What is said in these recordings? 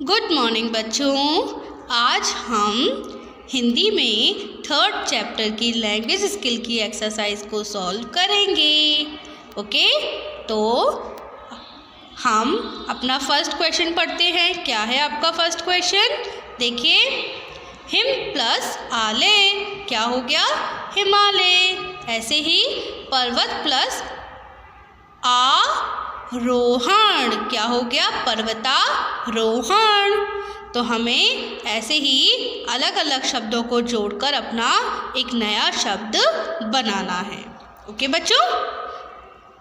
Good morning बच्चों। आज हम हिंदी में 3rd चैप्टर की लैंग्वेज स्किल की एक्सरसाइज को सॉल्व करेंगे। ओके, तो हम अपना फर्स्ट क्वेश्चन पढ़ते हैं। क्या है आपका फर्स्ट क्वेश्चन? देखिए, हिम प्लस आले क्या हो गया? हिमालय। ऐसे ही पर्वत प्लस आरोहण क्या हो गया? पर्वतारोहण। तो हमें ऐसे ही अलग अलग शब्दों को जोड़कर अपना एक नया शब्द बनाना है। ओके बच्चों,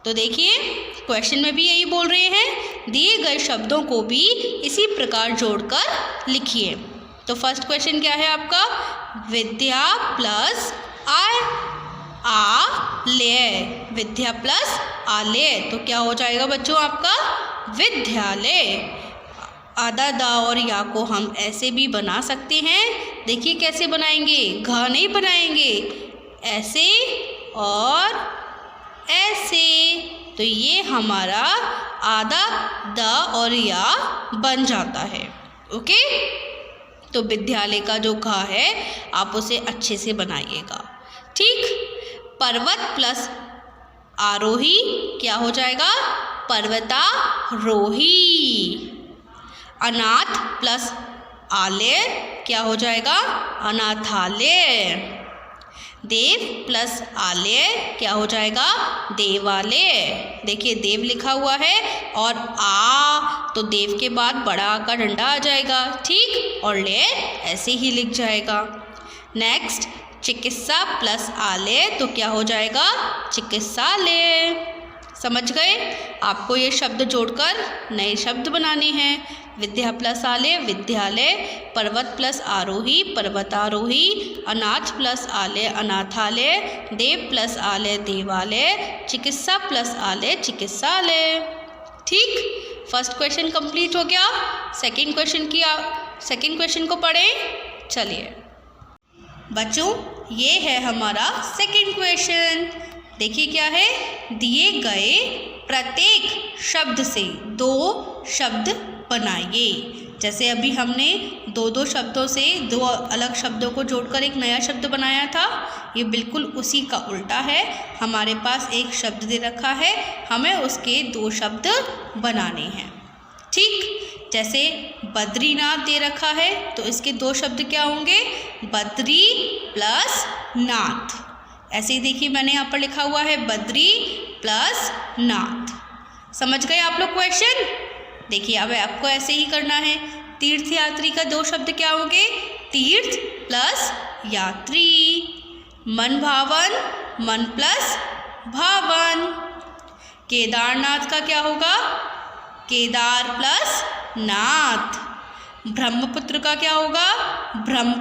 तो देखिए क्वेश्चन में भी यही बोल रहे हैं, दिए गए शब्दों को भी इसी प्रकार जोड़कर लिखिए। तो फर्स्ट क्वेश्चन क्या है आपका? विद्या प्लस आलय। विद्या प्लस आलय तो क्या हो जाएगा बच्चों आपका? विद्यालय। आदा दा और या को हम ऐसे भी बना सकते हैं। देखिए कैसे बनाएंगे, घ नहीं बनाएंगे, ऐसे और ऐसे। तो ये हमारा आदा दा और या बन जाता है। ओके, तो विद्यालय का जो घ है आप उसे अच्छे से बनाइएगा। ठीक। पर्वत प्लस आरोही क्या हो जाएगा? पर्वतारोही। अनाथ प्लस आलय क्या हो जाएगा? अनाथालय। देव प्लस आलय क्या हो जाएगा? देवालय। देखिए देव लिखा हुआ है और तो देव के बाद बड़ा का डंडा आ जाएगा। ठीक, और ले ऐसे ही लिख जाएगा। नेक्स्ट, चिकित्सा प्लस आलय तो क्या हो जाएगा? चिकित्सालय। समझ गए? आपको ये शब्द जोड़कर नए शब्द बनाने हैं। विद्या प्लस आलय विद्यालय, पर्वत प्लस आरोही पर्वतारोही, अनाथ प्लस आलय अनाथालय, देव प्लस आलय देवालय, चिकित्सा प्लस आलय चिकित्सालय। ठीक, फर्स्ट क्वेश्चन कंप्लीट हो गया। सेकंड क्वेश्चन को पढ़ें। चलिए बच्चों, ये है हमारा सेकंड क्वेश्चन। देखिए क्या है? दिए गए प्रत्येक शब्द से 2 शब्द बनाइए। जैसे अभी हमने 2 शब्दों से 2 अलग शब्दों को जोड़कर एक नया शब्द बनाया था, ये बिल्कुल उसी का उल्टा है। हमारे पास एक शब्द दे रखा है, हमें उसके 2 शब्द बनाने हैं। ठीक, जैसे बद्रीनाथ दे रखा है तो इसके 2 शब्द क्या होंगे? बद्री प्लस नाथ। ऐसे ही देखिए मैंने यहाँ पर लिखा हुआ है बद्री प्लस नाथ। समझ गए आप लोग क्वेश्चन? देखिए अब आपको ऐसे ही करना है। तीर्थ यात्री का 2 शब्द क्या होंगे? तीर्थ प्लस यात्री। मन भावन मन प्लस भावन। केदारनाथ का क्या होगा? केदार प्लस नाथ। ब्रह्मपुत्र का क्या होगा? ब्रह्म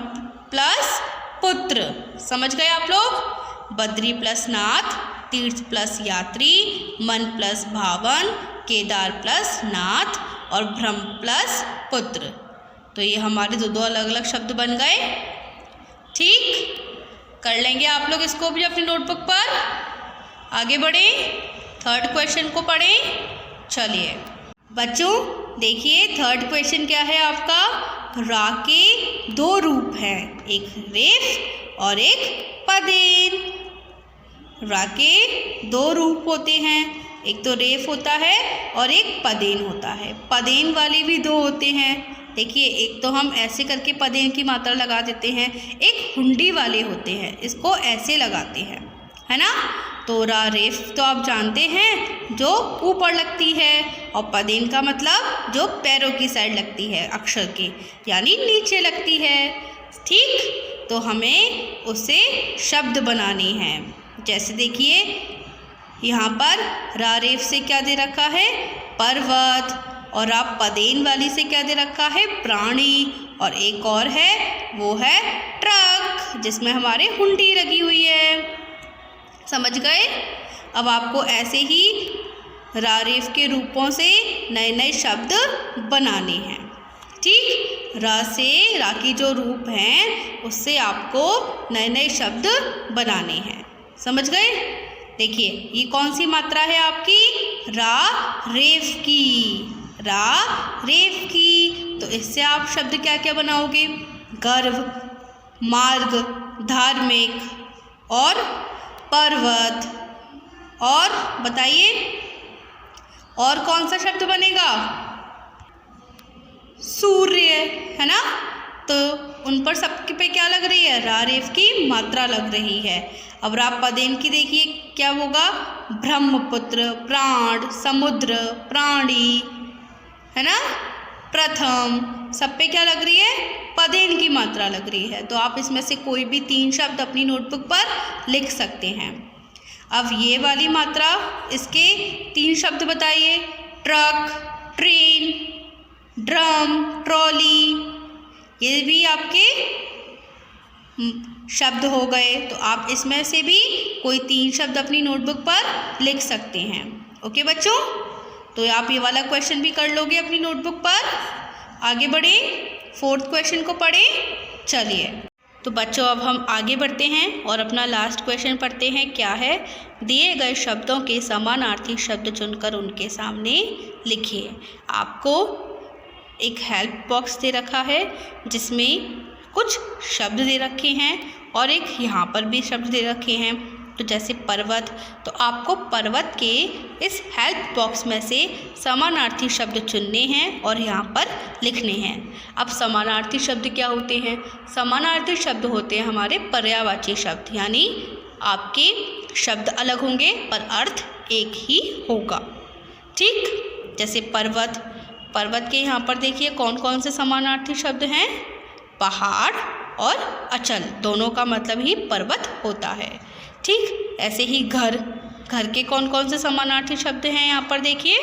प्लस पुत्र। समझ गए आप लोग? बद्री प्लस नाथ, तीर्थ प्लस यात्री, मन प्लस भावन, केदार प्लस नाथ और ब्रह्म प्लस पुत्र। तो ये हमारे 2 अलग अलग शब्द बन गए। ठीक, कर लेंगे आप लोग इसको भी अपनी नोटबुक पर। आगे बढ़ें, थर्ड क्वेश्चन को पढ़ें। चलिए बच्चों, देखिए थर्ड क्वेश्चन क्या है आपका? रा के 2 रूप हैं, एक रेफ और एक पदेन। रा के 2 रूप होते हैं, एक तो रेफ होता है और एक पदेन होता है। पदेन वाले भी 2 होते हैं। देखिए एक तो हम ऐसे करके पदेन की मात्रा लगा देते हैं, एक हुंडी वाले होते हैं, इसको ऐसे लगाते हैं, है ना? तो रा रेफ तो आप जानते हैं जो ऊपर लगती है, और पदेन का मतलब जो पैरों की साइड लगती है अक्षर के, यानी नीचे लगती है। ठीक, तो हमें उससे शब्द बनाने हैं। जैसे देखिए यहाँ पर रा रेफ से क्या दे रखा है? पर्वत। और आप पदेन वाली से क्या दे रखा है? प्राणी। और एक और है, वो है ट्रक, जिसमें हमारे हुंडी लगी हुई है। समझ गए? अब आपको ऐसे ही रा रेफ के रूपों से नए नए शब्द बनाने हैं। ठीक, रा की जो रूप हैं उससे आपको नए नए शब्द बनाने हैं। समझ गए? देखिए ये कौन सी मात्रा है आपकी? रा रेफ की। रा रेफ की। तो इससे आप शब्द क्या क्या बनाओगे? गर्व, मार्ग, धार्मिक और पर्वत। और बताइए और कौन सा शब्द बनेगा? सूर्य, है ना। तो उन पर सबके पे क्या लग रही है? रा रेफ की मात्रा लग रही है। अब रा पदेन की देखिए क्या होगा? ब्रह्मपुत्र, प्राण, समुद्र, प्राणी, है ना, प्रथम, सब पे क्या लग रही है? पदेन की मात्रा लग रही है। तो आप इसमें से कोई भी 3 शब्द अपनी नोटबुक पर लिख सकते हैं। अब ये वाली मात्रा, इसके 3 शब्द बताइए। ट्रक, ट्रेन, ड्रम, ट्रॉली, ये भी आपके शब्द हो गए। तो आप इसमें से भी कोई 3 शब्द अपनी नोटबुक पर लिख सकते हैं। ओके बच्चों, तो आप ये वाला क्वेश्चन भी कर लोगे अपनी नोटबुक पर। आगे बढ़े, 4th क्वेश्चन को पढ़ें। चलिए तो बच्चों अब हम आगे बढ़ते हैं और अपना लास्ट क्वेश्चन पढ़ते हैं। क्या है? दिए गए शब्दों के समानार्थी शब्द चुनकर उनके सामने लिखिए। आपको एक हेल्प बॉक्स दे रखा है जिसमें कुछ शब्द दे रखे हैं और एक यहाँ पर भी शब्द दे रखे हैं। तो जैसे पर्वत, तो आपको पर्वत के इस हेल्प बॉक्स में से समानार्थी शब्द चुनने हैं और यहाँ पर लिखने हैं। अब समानार्थी शब्द क्या होते हैं? समानार्थी शब्द होते हैं हमारे पर्यायवाची शब्द, यानी आपके शब्द अलग होंगे पर अर्थ एक ही होगा। ठीक, जैसे पर्वत, पर्वत के यहाँ पर देखिए कौन कौन से समानार्थी शब्द हैं? पहाड़ और अचल, दोनों का मतलब ही पर्वत होता है। ठीक, ऐसे ही घर, घर के कौन कौन से समानार्थी शब्द हैं? यहाँ पर देखिए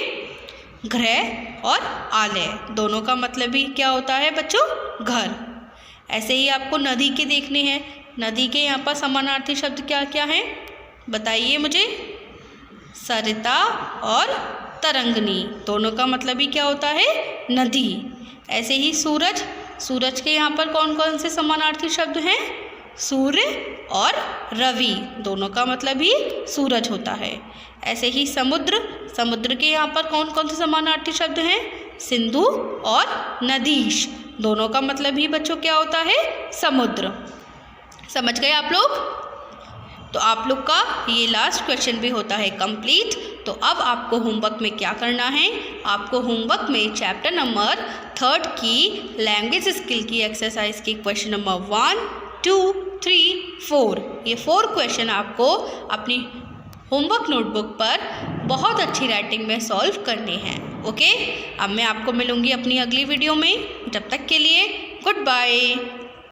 गृह और आलय, दोनों का मतलब ही क्या होता है बच्चों? घर। ऐसे ही आपको नदी के देखने हैं। नदी के यहाँ पर समानार्थी शब्द क्या क्या हैं बताइए मुझे? सरिता और तरंगनी, दोनों का मतलब ही क्या होता है? नदी। ऐसे ही सूरज, सूरज के यहाँ पर कौन कौन से समानार्थी शब्द हैं? सूर्य और रवि, दोनों का मतलब ही सूरज होता है। ऐसे ही समुद्र, समुद्र के यहाँ पर कौन कौन से समानार्थी शब्द हैं? सिंधु और नदीश, दोनों का मतलब ही बच्चों क्या होता है? समुद्र। समझ गए आप लोग? तो आप लोग का ये लास्ट क्वेश्चन भी होता है कंप्लीट। तो अब आपको होमवर्क में क्या करना है? आपको होमवर्क में चैप्टर नंबर 3 की लैंग्वेज स्किल की एक्सरसाइज की क्वेश्चन नंबर 1, 2, 3, 4, ये 4 क्वेश्चन आपको अपनी होमवर्क नोटबुक पर बहुत अच्छी राइटिंग में सॉल्व करने हैं। ओके, अब मैं आपको मिलूँगी अपनी अगली वीडियो में। जब तक के लिए गुड बाय।